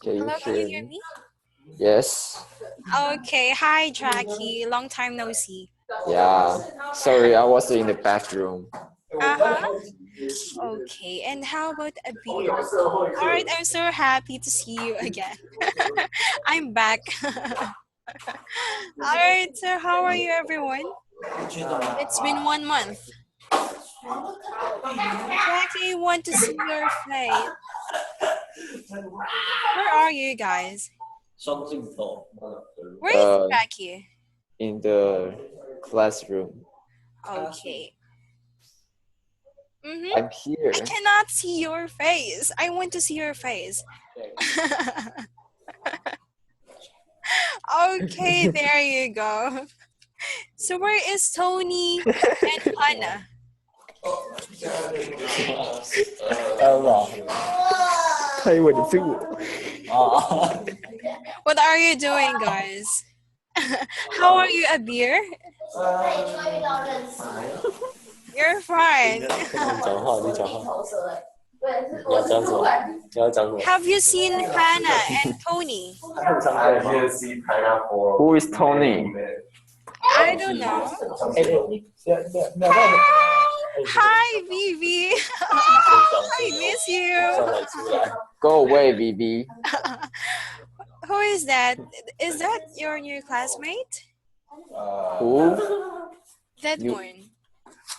Can you Hello, can you hear hear me? me? Yes. Okay, hi Jackie, long time no see. Yeah. Sorry, I was in the bathroom. Uh-huh. Okay, and how about a beer? Alright, I'm so happy to see you again. I'm back. Alright, so how are you everyone? It's been 1 month. Jackie, want to see your face. Where are you guys? Where is Uh, Jackie? in the classroom. Okay. I'm I here. cannot see your face. I want to see your face. Okay, there you go. So where is Tony and Hannah? What are you doing, guys? How are you, Abir? You're fine. Have you seen Hannah and Tony? Who is Tony? I don't know. Hi, Vivi. I miss you. Go away, Vivi. Who is that? Is that your new classmate? Who? That You, one.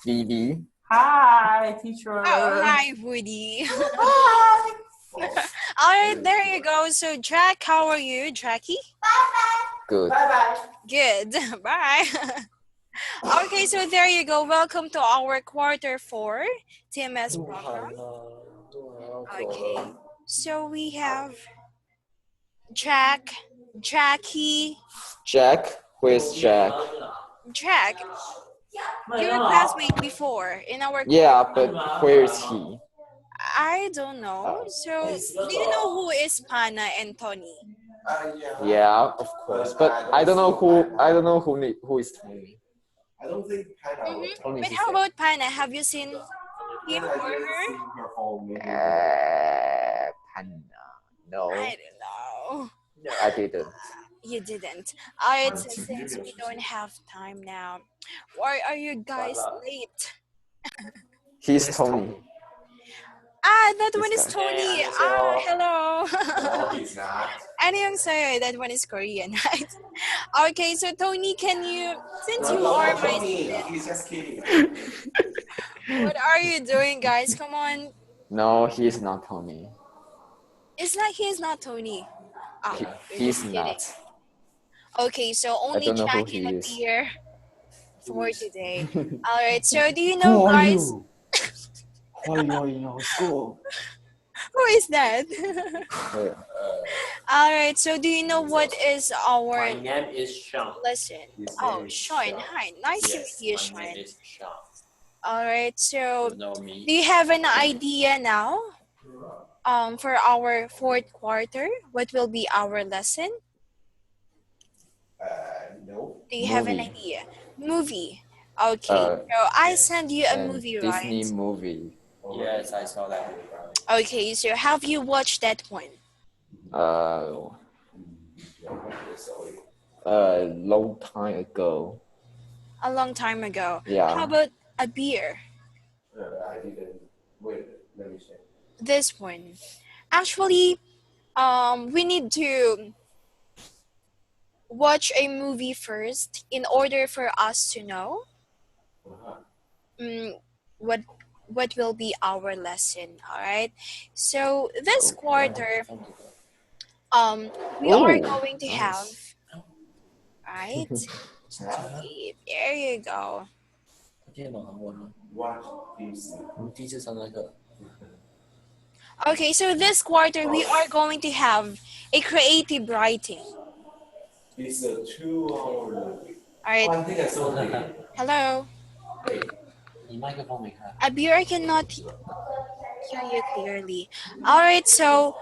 Vivi. Hi, teacher. Oh, hi, Woody. All right, there you go. So, Jack, how are you, Jackie? Good. Good. Bye. Okay, so there you go. Welcome to our quarter 4 TMS program. Okay, so we have Jack, Jackie, Jack. Where's Jack? Jack, your classmate before in our Yeah, quarter. but where is he? I don't know. So, do you know who is Pana and Tony? Yeah, of course. But I don't know who. I don't know who is Tony. But how about Pana? Have you seen him or her? Panda. No, I don't know. I didn't. You didn't. Alright, so since we don't have time now, why are you guys late? He's Tony. Ah, that This one is guy. Tony. Ah, hello. He's not. Ano yung sayo? That one is Korean, right? Okay, so Tony, can you, since you are my student, He's just kidding. what are you doing, guys? Come on. No, he's not Tony. It's like he's not Tony. Ah, you're He's just kidding. not. Okay, so I only don't know who Jack can he is. appear for today. Alright, so do you Who know, are guys, you? Why you are in our school? who is that? Where? Alright, so do you know what is our My name is Sean. lesson? His Oh, name is Sean. Sean. Hi, nice to Yes, meet you, my Sean. name is Sean. Alright, so You know me? do you have an idea now? For our fourth quarter, what will be our lesson? No. Do you have an Movie. idea? Movie. Okay, so I send you a And movie, Disney right? movie. Yes, I saw that. Okay, so have you watched that one? A long time ago. A long time ago. Yeah. How about a beer? I didn't. Wait, let me check. This one. Actually, we need to watch a movie first in order for us to know what will be our lesson. All right. So this quarter, we are going to have, right? Okay, there you go. 听得懂韩文吗？ Watch this. 我们第一次上那课。 Okay, so this quarter we are going to have a creative writing. It's a 2-hour movie. All right. I think I saw it. Hello. 你麦克风没开。 Abir, I cannot hear you clearly. All right, so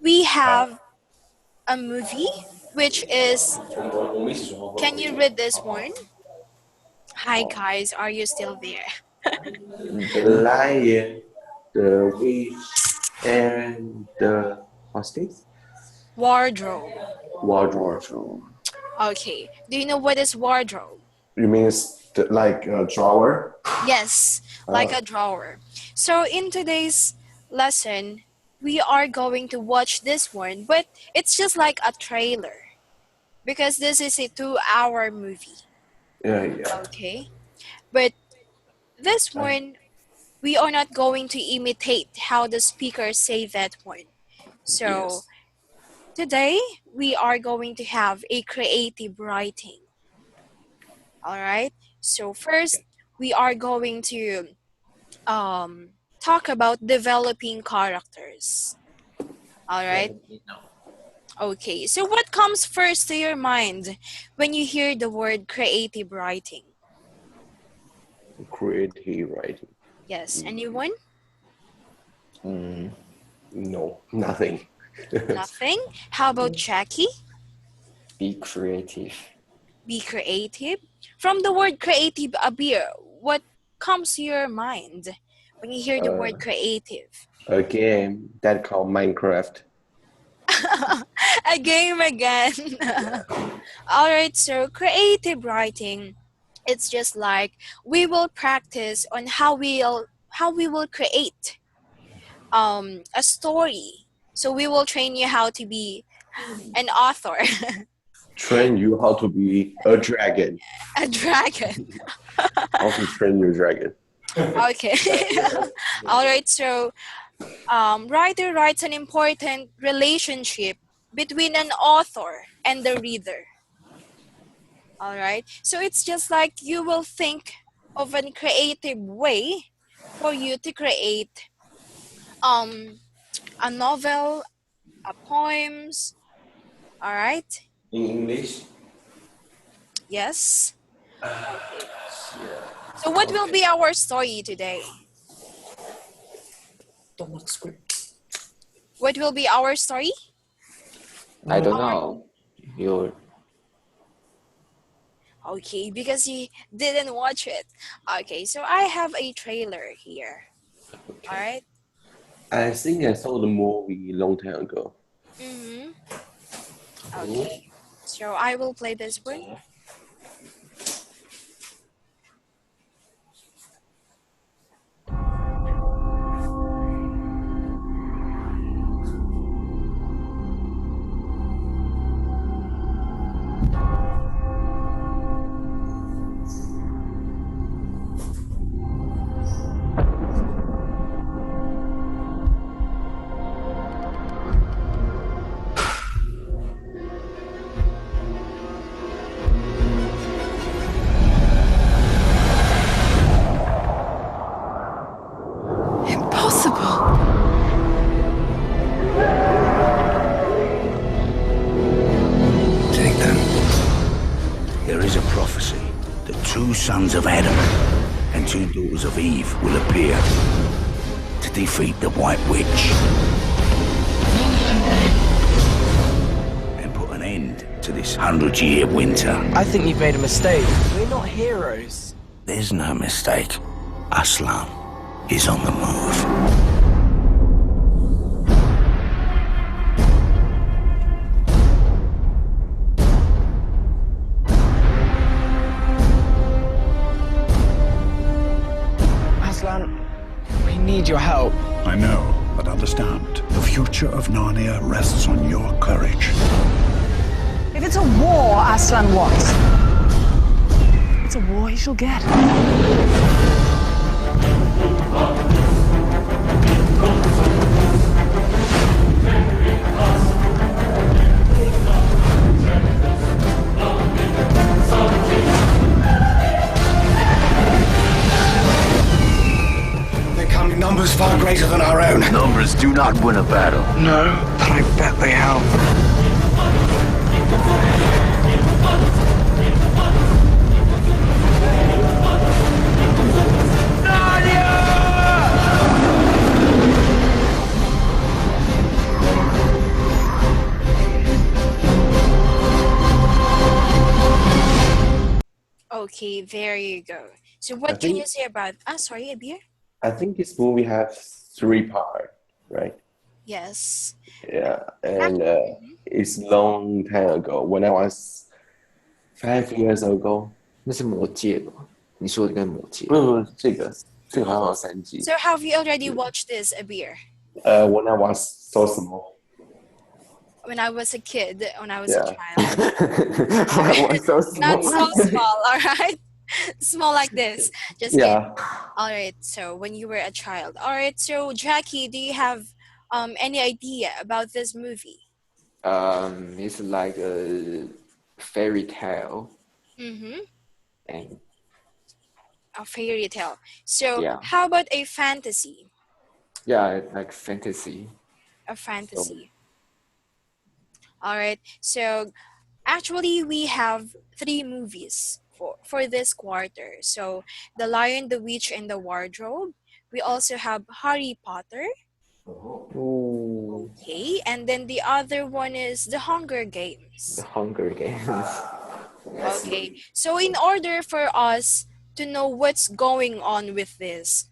we have a movie, which is, can you read this one? Hi guys, are you still there? The Lion, the Witch, and the hostage. Wardrobe. Wardrobe. Okay. Do you know what is wardrobe? You mean it's like a drawer? Yes, like a drawer. So in today's lesson, we are going to watch this one, but it's just like a trailer because this is a 2-hour movie. Yeah. Okay. But this one, we are not going to imitate how the speakers say that one. So Yes. today, we are going to have a creative writing. All right. So first, we are going to talk about developing characters. All right. No. Okay. So what comes first to your mind when you hear the word creative writing? Creative writing. Yes. Anyone? No, nothing. Nothing? How about Jackie? Be creative. Be creative. From the word creative, Abir, what comes to your mind when you hear the word creative? A game that called Minecraft. A game again. All right, so creative writing, it's just like we will practice on how we will create a story. So we will train you how to be an author, Train you how to be a dragon. a dragon. How to train your dragon. Okay. All right, so writer writes an important relationship between an author and the reader. All right. So it's just like you will think of a creative way for you to create a novel, a poems. All right. In English? Yes. Okay. So what will be our story today? Don't look script. What will be our story? I don't know. You Okay, because you didn't watch it. Okay, so I have a trailer here. All right. I think I saw the movie a long time ago. Mm-hmm. Okay. So I will play this one. Impossible. Take them. There is a prophecy that 2 sons of Adam and 2 daughters of Eve will appear to defeat the White Witch and put an end to this 100-year winter. I think you've made a mistake. We're not heroes. There's no mistake. Aslan is on the move. Aslan, we need your help. I know, but understand, the future of Narnia rests on your courage. If it's a war Aslan wants, it's a war he shall get. They're coming numbers far greater than our own. Numbers do not win a battle. No, but I bet they help. Okay, there you go. So what can you say about? Sorry, Abir. I think this movie has 3 parts, right? Yes. Yeah, and it's long time ago when I was 5 years ago. 那是魔戒吧？你说的跟魔戒不，这个好像有3集。 So have you already watched this, Abir? When I was so small. When I was a kid, when I was Yeah. a child. I was so small. Not so small, all right? Small like this. Just kidding. Yeah. All right, so when you were a child. All right, so Jackie, do you have any idea about this movie? It's like a fairy tale. Mm-hmm. And A fairy tale. So Yeah. how about a fantasy? yeah, like fantasy. A fantasy. All right, so actually we have 3 movies for this quarter. So The Lion, the Witch, and the Wardrobe. We also have Harry Potter. Ooh, Okay, and then the other one is The Hunger the Games. Hunger Games. Okay, so in order for us to know what's going on with this,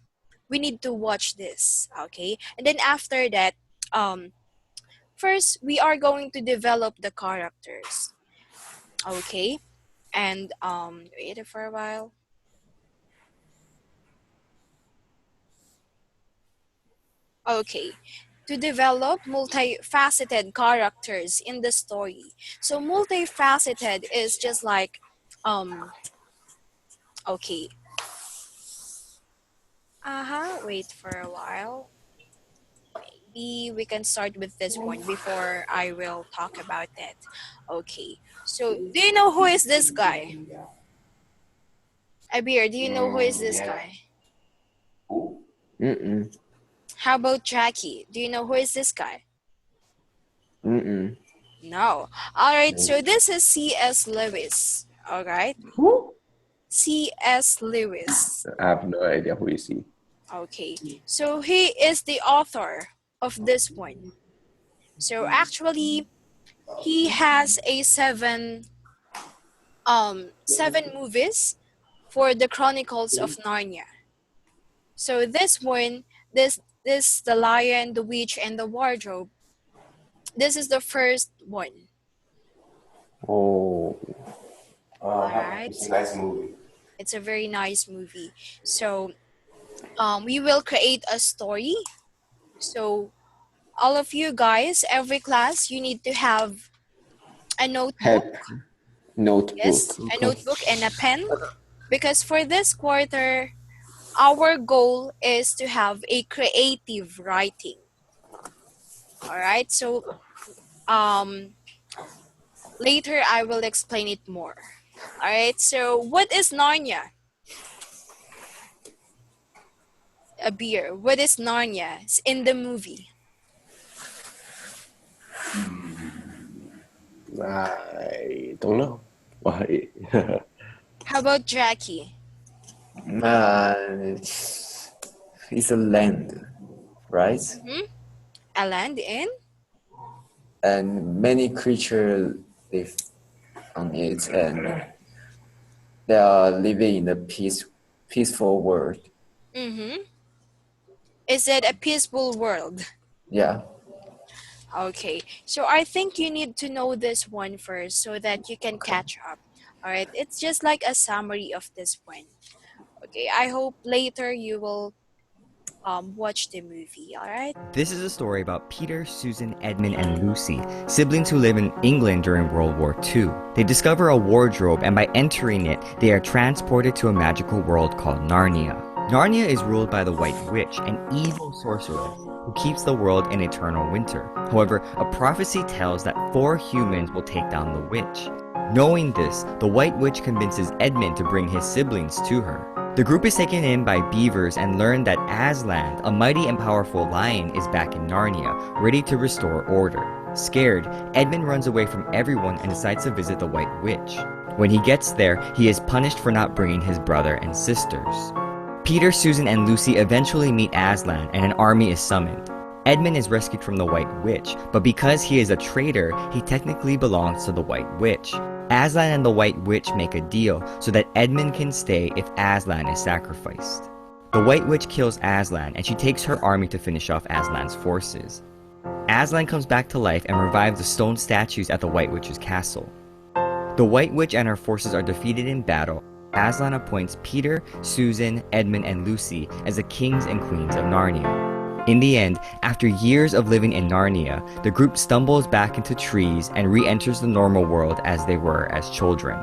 we need to watch this. Okay, and then after that, first we are going to develop the characters. Okay, and wait for a while. Okay, to develop multifaceted characters in the story. So multifaceted is just like okay. Wait for a while. Maybe we can start with this one before I will talk about that. Okay, so do you know who is this guy? Abir, do you know who is this guy? Mm-mm. How about Jackie? Do you know who is this guy? Mm-mm. No. All right, so this is C.S. Lewis. All right. Who? C.S. Lewis. I have no idea who is he. Okay, so he is the author of this one. So actually, he has a seven movies for the Chronicles of Narnia. So this one, this The Lion, the Witch, and the Wardrobe. This is the first one. Oh. Alright. It's a nice movie. It's a very nice movie. So we will create a story. So all of you guys, every class, you need to have a notebook. Notebook. Yes, a notebook and a pen. Because for this quarter, our goal is to have a creative writing. All right, so later I will explain it more. All right, so what is Narnia? Abir, what is Narnia in the movie? I don't know. Why? How about Jackie? It's a land, right? A land in? And many creatures live on it, and they are living in a peaceful world. Is it a peaceful world? Yeah. Okay, so I think you need to know this one first so that you can catch up. All right, it's just like a summary of this one. Okay, I hope later you will watch the movie. All right. This is a story about Peter, Susan, Edmund, and Lucy, siblings who live in England during World War II. They discover a wardrobe, and by entering it, they are transported to a magical world called Narnia. Narnia is ruled by the White Witch, an evil sorceress who keeps the world in eternal winter. However, a prophecy tells that 4 humans will take down the witch. Knowing this, the White Witch convinces Edmund to bring his siblings to her. The group is taken in by beavers and learn that Aslan, a mighty and powerful lion, is back in Narnia, ready to restore order. Scared, Edmund runs away from everyone and decides to visit the White Witch. When he gets there, he is punished for not bringing his brother and sisters. Peter, Susan, and Lucy eventually meet Aslan, and an army is summoned. Edmund is rescued from the White Witch, but because he is a traitor, he technically belongs to the White Witch. Aslan and the White Witch make a deal so that Edmund can stay if Aslan is sacrificed. The White Witch kills Aslan, and she takes her army to finish off Aslan's forces. Aslan comes back to life and revives the stone statues at the White Witch's castle. The White Witch and her forces are defeated in battle. Aslan appoints Peter, Susan, Edmund, and Lucy as the kings and queens of Narnia. In the end, after years of living in Narnia, the group stumbles back into trees and re-enters the normal world as they were as children.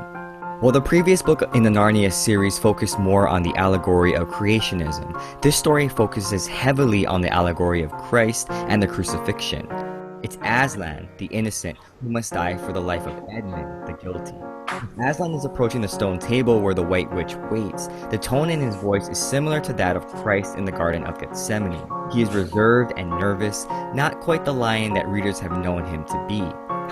While the previous book in the Narnia series focused more on the allegory of creationism, this story focuses heavily on the allegory of Christ and the crucifixion. It's Aslan, the innocent, who must die for the life of Edmund, the guilty. As Aslan is approaching the stone table where the White Witch waits, the tone in his voice is similar to that of Christ in the Garden of Gethsemane. He is reserved and nervous, not quite the lion that readers have known him to be.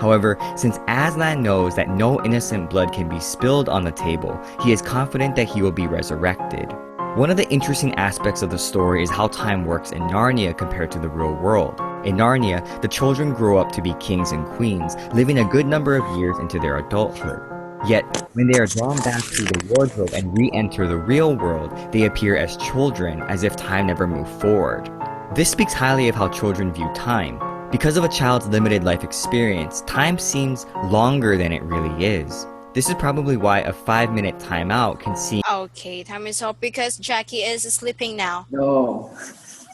However, since Aslan knows that no innocent blood can be spilled on the table, he is confident that he will be resurrected. One of the interesting aspects of the story is how time works in Narnia compared to the real world. In Narnia, the children grow up to be kings and queens, living a good number of years into their adulthood. Yet, when they are drawn back through the wardrobe and re-enter the real world, they appear as children, as if time never moved forward. This speaks highly of how children view time. Because of a child's limited life experience, time seems longer than it really is. This is probably why a 5-minute timeout can seem... Okay, time is up because Jackie is sleeping now. No.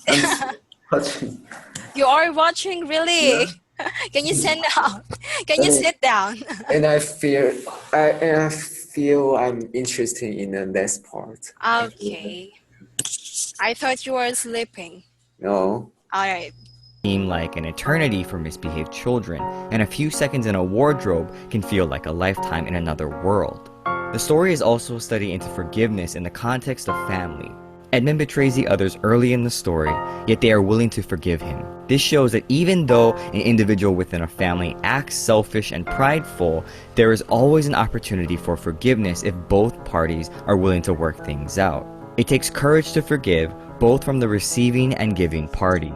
I'm watching. You are watching, really? Yeah. Can you sit down? Can you sit down? And I feel I'm interested in the next part. Okay. I thought you were sleeping. No. Alright. Seem like an eternity for misbehaved children, and a few seconds in a wardrobe can feel like a lifetime in another world. The story is also a study into forgiveness in the context of family. Edmund betrays the others early in the story, yet they are willing to forgive him. This shows that even though an individual within a family acts selfish and prideful, there is always an opportunity for forgiveness if both parties are willing to work things out. It takes courage to forgive, both from the receiving and giving party.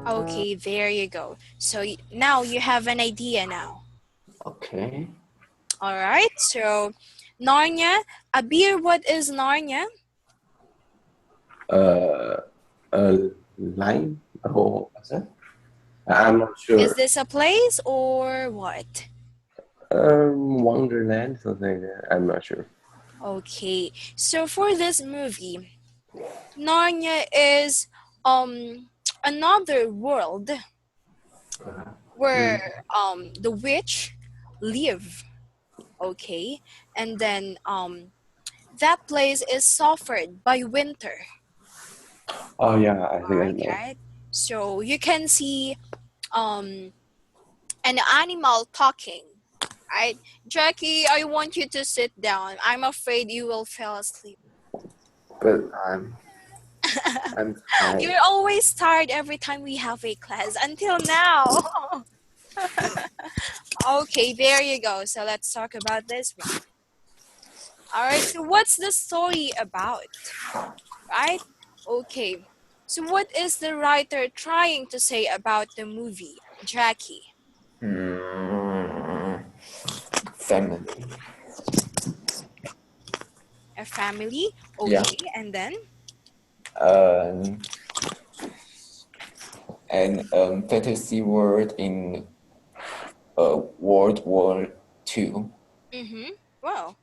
Okay, there you go. So now you have an idea now. Okay. Alright, so Narnia. Abir, what is Narnia? A line? Oh, what's that? I'm not sure. Is this a place or what? Wonderland, something like that. I'm not sure. Okay, so for this movie, Narnia is another world where the witch live. Okay, and then that place is suffered by winter. Oh yeah, I think I know. Right? So you can see an animal talking. Right, Jackie, I want you to sit down. I'm afraid you will fall asleep. But I'm tired. You're always tired every time we have a class until now. Okay, there you go. So let's talk about this one. All right, so what's the story about? Right? Okay. So what is the writer trying to say about the movie, Jackie? Family. A family? Okay, Yeah. and then? And fantasy world in World War II. Mm-hmm. Wow.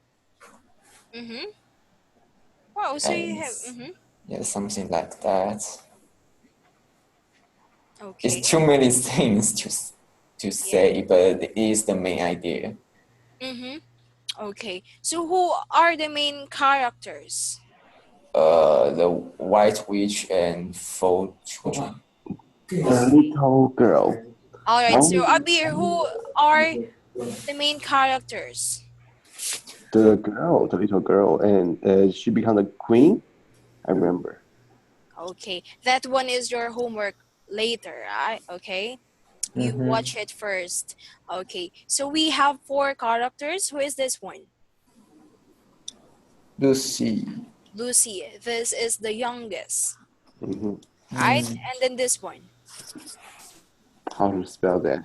Mm-hmm. Wow, so you have... Mm-hmm. Yeah, something like that. Okay. It's too many things to say, but it is the main idea. Mm-hmm. Okay. So who are the main characters? The White Witch and 4 children. The little girl. All right. So Abir, who are the main characters? The little girl, and she became the queen. I remember. Okay, that one is your homework later, right? Okay, you watch it first. Okay, so we have 4 characters. Who is this one? Lucy. Lucy. This is the youngest, Mm-hmm. right? And then this one. How to spell that?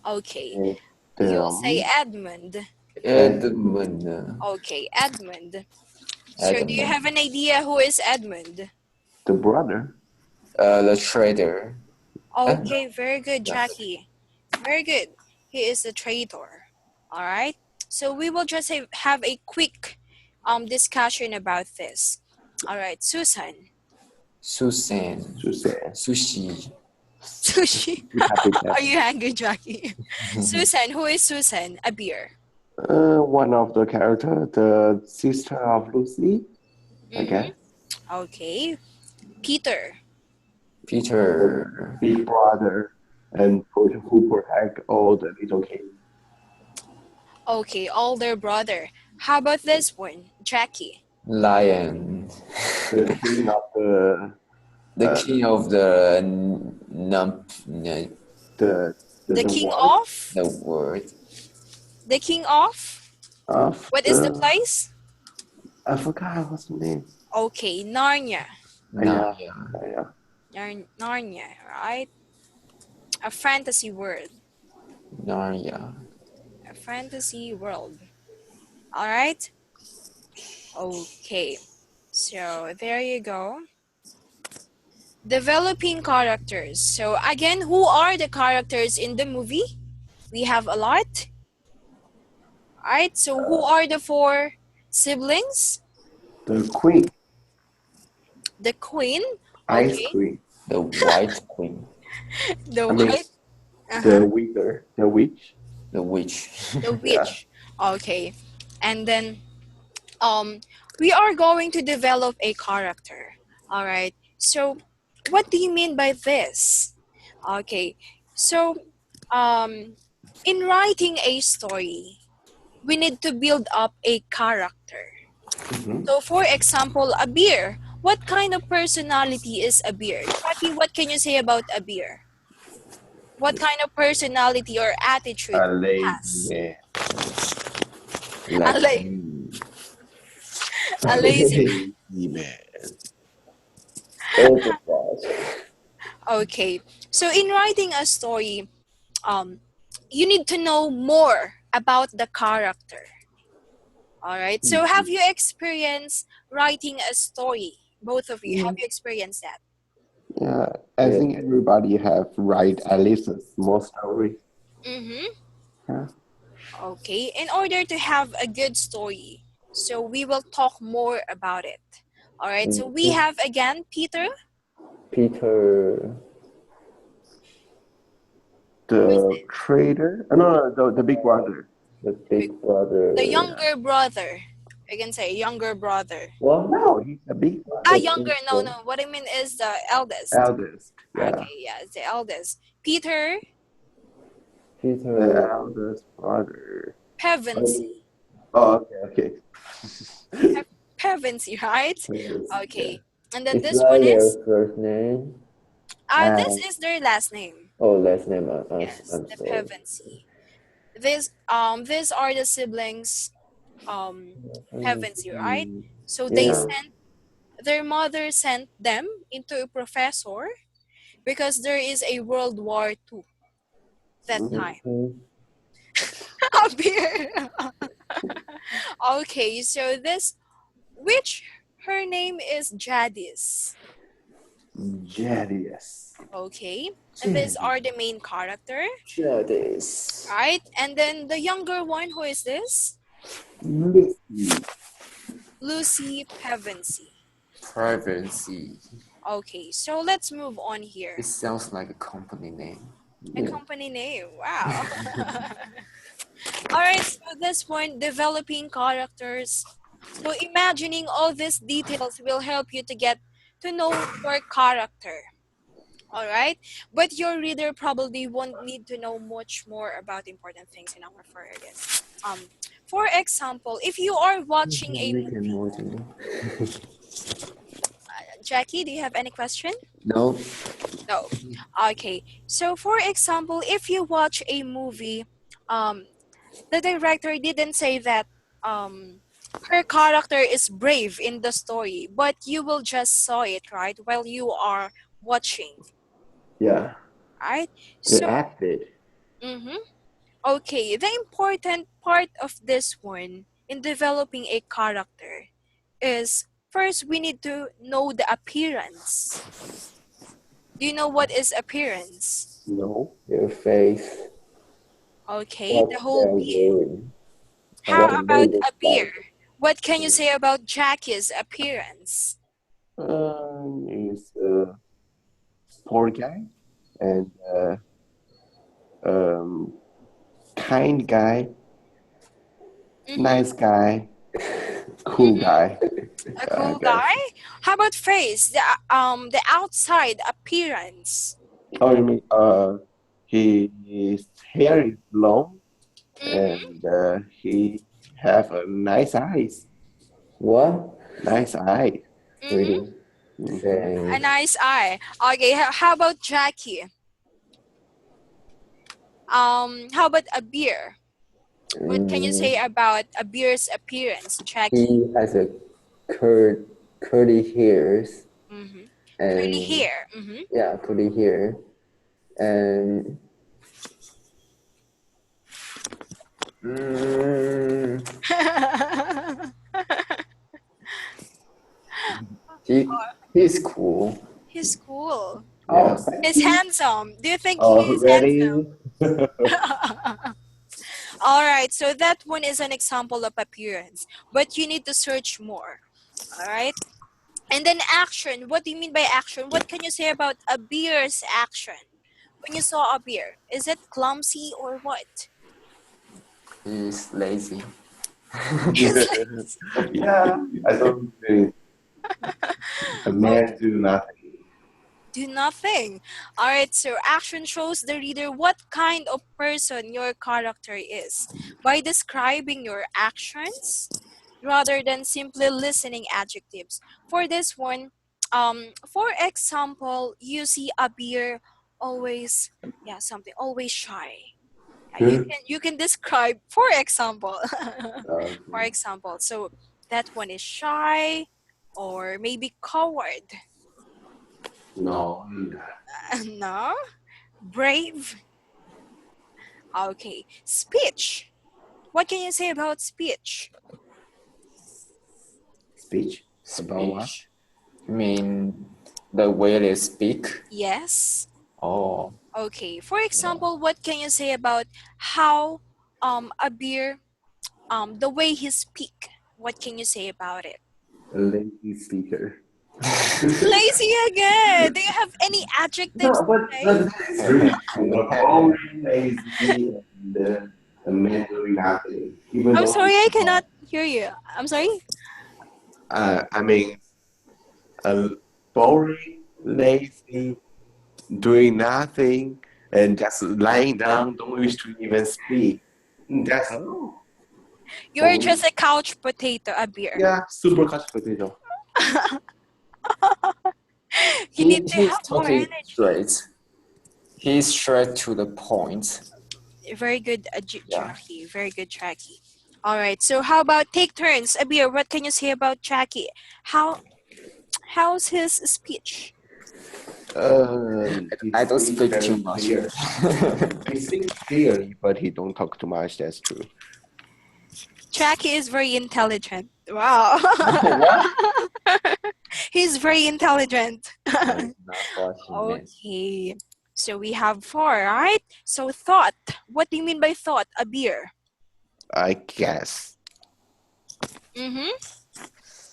Okay, you'll say Edmund. Edmund. Okay, Edmund. So do you have an idea who is Edmund? The brother. The trader. Okay, very good, Yes. Jackie. Very good. He is the traitor. All right. So we will just have a quick discussion about this. All right, Susan. Susan. Susan. Sushi. Sushi. Happy Are you angry, Jackie? Susan. Who is Susan? A beer. One of the character, the sister of Lucy, I guess. Okay. Peter. Peter. Big brother, and who protect all the little kids. Okay, older brother. How about this one, Jackie? Lion. The king of The king of the The king word of? the word. The king of? of What is the place? I forgot what's the name. Okay, Narnia. Narnia. Narnia, right? A fantasy world. Narnia. A fantasy world. All right? Okay. So there you go. Developing characters. So again, who are the characters in the movie? We have a lot. All right. So who are the 4 siblings? The queen. The queen. Ice Okay. queen. The white queen. The I mean, white. the wither. The witch. The witch. The witch. Okay. And then we are going to develop a character. All right. So what do you mean by this? Okay. So in writing a story, we need to build up a character. So for example, a beer. What kind of personality is a beer? Jackie, what can you say about a beer? What kind of personality or attitude A lazy has? man. A, a lazy man. Okay. So in writing a story, you need to know more about the character. All right. So have you experienced writing a story? Both of you, have you experienced that? Yeah, I think everybody have write at least a small story. Yeah. Okay. In order to have a good story, so we will talk more about it. All right. So we have again Peter. Peter. The trader? No, the big brother. The big brother. The younger brother. I can say younger brother. What? No, he's the big brother. Younger. No. What I mean is the eldest. Eldest. Yeah. Okay, yeah, it's the eldest. Peter. The eldest brother. Pevensey. Oh, okay. Pevensey, right? Okay. Yeah. And then this one is their first name. this is their last name. Oh, last name. Yes, I'm the sorry. Pevensey. These are the siblings Pevensey, right? So they sent their mother sent them into a professor because there is a World War II that time. A beer. Okay, so which her name is Jadis. Jadis. Okay, and these are the main character. Jadis. Right, and then the younger one, who is this? Lucy Pevensey. Okay, so let's move on here. It sounds like a company name. A company name, wow. Alright, so this one, developing characters. So imagining all these details will help you to get to know your character. Alright? But your reader probably won't need to know much more about important things in our for this. For example, if you are watching a movie. Jackie, do you have any question? No. No. Okay. So for example, if you watch a movie, the director didn't say that her character is brave in the story, but you will just saw it, right, while you are watching. Yeah. Right? The acted. Okay, the important part of this one in developing a character is first we need to know the appearance. Do you know what is appearance? No. Their face. Okay, What the they're whole being. wearing. How What they about look a like. beer? What can you say about Jackie's appearance? He's a sport guy and um, kind guy, nice guy, cool guy. A I cool guess. guy? How about face? The outside appearance. Oh, you mean his hair is long and he have a nice eyes. What? Nice eye. Really? Mhm. Dang. A nice eye. Okay, how about Jackie? How about a beer? What can you say about a beer's appearance, Jackie? He has a curly hairs Curly and hair. yeah, curly hair and he's cool. He's cool. Yeah. He's handsome. Do you think Oh, he's really? handsome? All right, so that one is an example of appearance, but you need to search more. All right. And then action. What do you mean by action? What can you say about a beer's action? When you saw a beer, is it clumsy or what? He's lazy. Yeah, I don't think a man do nothing. Do nothing. All right, so action shows the reader what kind of person your character is by describing your actions rather than simply listening adjectives. For this one, for example, you see a beer always, something always shy. You can describe, for example, for example. So that one is shy or maybe coward. No. No, brave. Okay, speech. What can you say about speech? Speech? About what? Speech. You mean the way they speak? Yes. Oh. Okay. For example, what can you say about how a beer the way he speak? What can you say about it? A lazy speaker. Lazy again. Do you have any adjectives No, but to say? that's really boring, lazy, and a man doing nothing. Even I'm though sorry, he's I smart. cannot hear you. I'm sorry. I mean, boring, lazy, doing nothing, and just lying down, don't wish to even speak. That's all. You're just a couch potato, a beer. Yeah, super couch potato. You need to He's have more totally energy. straight. He's straight to the point. Very good, Jackie. Very good, Jackie. All right. So how about take turns, a beer? What can you say about Jackie? How's his speech? I don't speak too much. He speaks clearly, but he don't talk too much. That's true. Jackie is very intelligent. Wow. What? He's very intelligent. That's not what he meant. Okay. So we have 4, right? So thought. What do you mean by thought? A beer. I guess.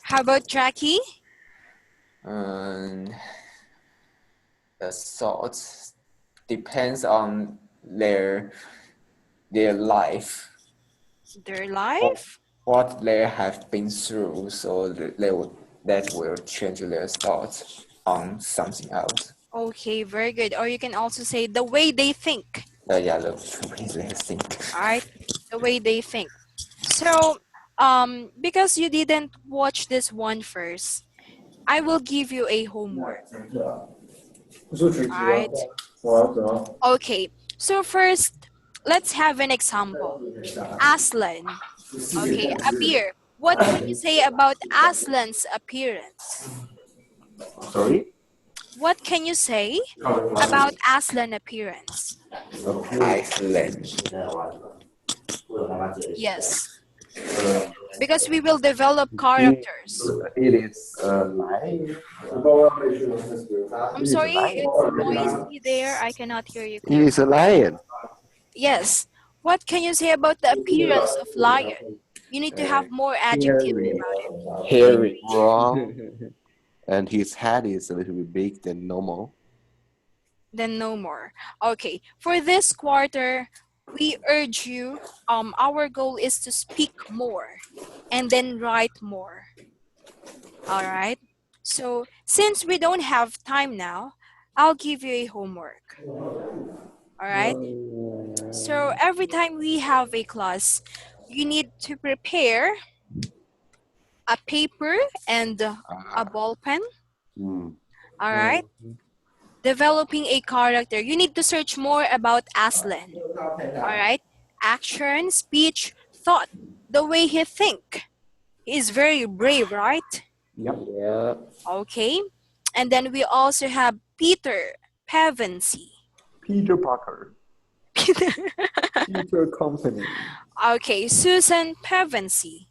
How about Jackie? The thoughts depends on their life. Their life? What they have been through, so that will change their thoughts on something else. Okay, very good. Or you can also say the way they think. Yeah, the way they think. All right, the way they think. So, because you didn't watch this one first, I will give you a homework. Alright. Okay. So first, let's have an example. Aslan. Okay, a beer. What can you say about Aslan's appearance? Sorry? What can you say about Aslan appearance? Iceland. Yes. Because we will develop characters. It is lion. I'm sorry, it's noisy there. I cannot hear you It clearly. is a lion. Yes. What can you say about the appearance of lion? You need to have more adjectives about it. Hairy. Raw, and his head is a little bit big than normal. Then no more. Okay. For this quarter, we urge you, our goal is to speak more and then write more. All right. So since we don't have time now, I'll give you a homework. All right. So every time we have a class, you need to prepare a paper and a ball pen. All right. Developing a character. You need to search more about Aslan. All right. Action, speech, thought, the way he think. He is very brave, right? Yeah. Okay. And then we also have Peter Pevensey. Peter Parker. Peter Company. Okay, Susan Pevensey.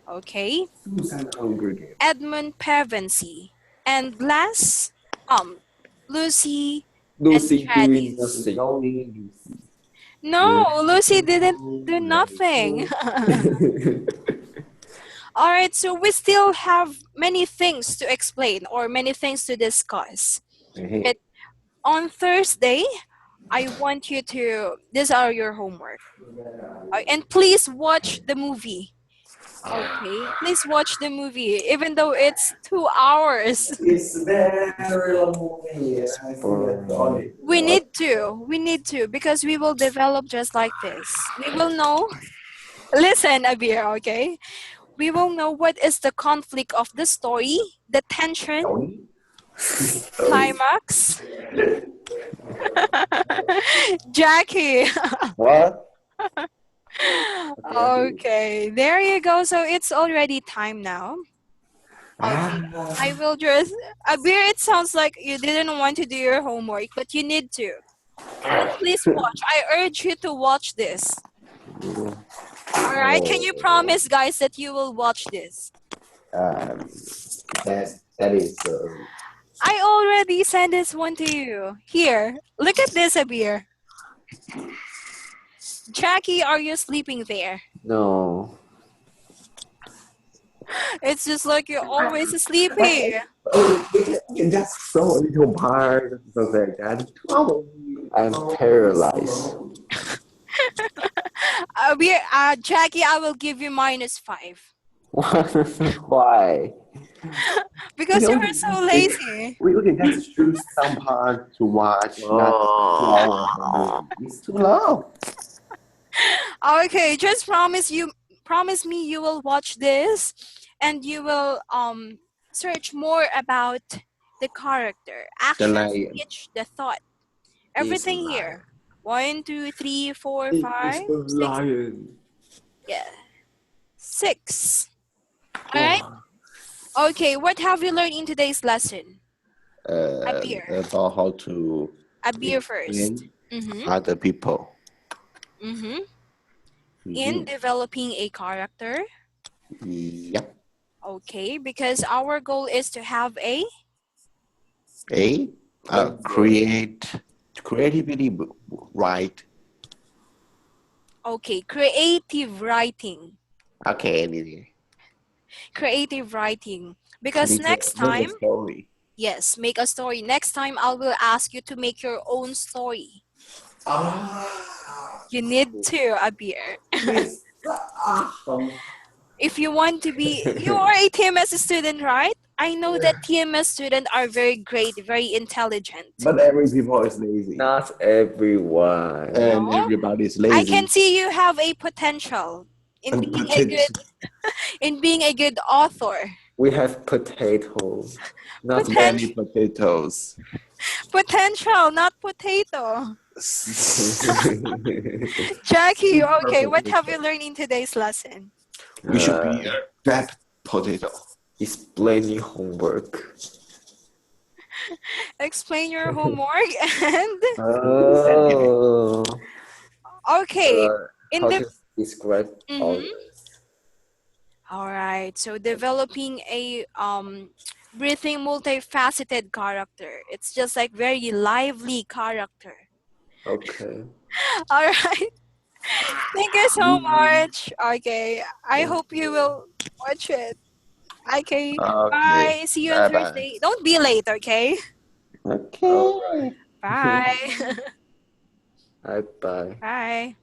Okay. Susan Hunger Games. Edmund Pevensey. And last, Lucy Lucy and doing Travis. nothing. No, Lucy didn't do nothing. All right, so we still have many things to explain or many things to discuss. But on Thursday, I want you to, these are your homework. And please watch the movie. Okay, please watch the movie, even though it's 2 hours. It's very long movie. We need to, because we will develop just like this. We will know, listen, Abir, okay? We will know what is the conflict of the story, the tension, climax. Jackie. What? Okay, there you go. So it's already time now. Okay, I will just, Abir, it sounds like you didn't want to do your homework, but you need to. Please watch. I urge you to watch this. All right, can you promise, guys, that you will watch this? That is. I already sent this one to you. Here, look at this, Abir. Jackie, are you sleeping there? No. It's just like you're always sleepy. Just so little part so that. I'm paralyzed. Jackie, I will give you -5. Why? Because you were so lazy. We can just choose some part to watch. It's too long. Okay, just promise me you will watch this and you will search more about the character, action, speech, the thought, everything here. 1, 2, 3, 4, 5, 6. Lion. Yeah, 6. All right. Okay, what have you learned in today's lesson? Abir. About how to Abir first. Other people. In developing a character. Yep. Okay, because our goal is to have a creativity, right? Okay, creative writing. Okay. Creative writing. Because next time, yes, make a story. Next time, I will ask you to make your own story. You need to, Abir. If you want to be, you are a TMS student, right? I know that TMS students are very great, very intelligent. But every people is lazy. Not everyone. And No? everybody's lazy. I can see you have a potential in being a good author. We have potatoes. Not many potatoes. Potential, not potato. Jackie, okay, what have you learned in today's lesson? We should be a fat potato. Explaining homework. Explain your homework and Oh. okay. describe all Mm-hmm. this. All right. So developing a breathing multifaceted character. It's just like very lively character. Okay. All right. Thank you so much. Okay. I hope you will watch it. Okay. Okay. Bye. See you on Bye bye. Thursday. Don't be late, okay? All Okay. right. Bye. Bye bye. Bye.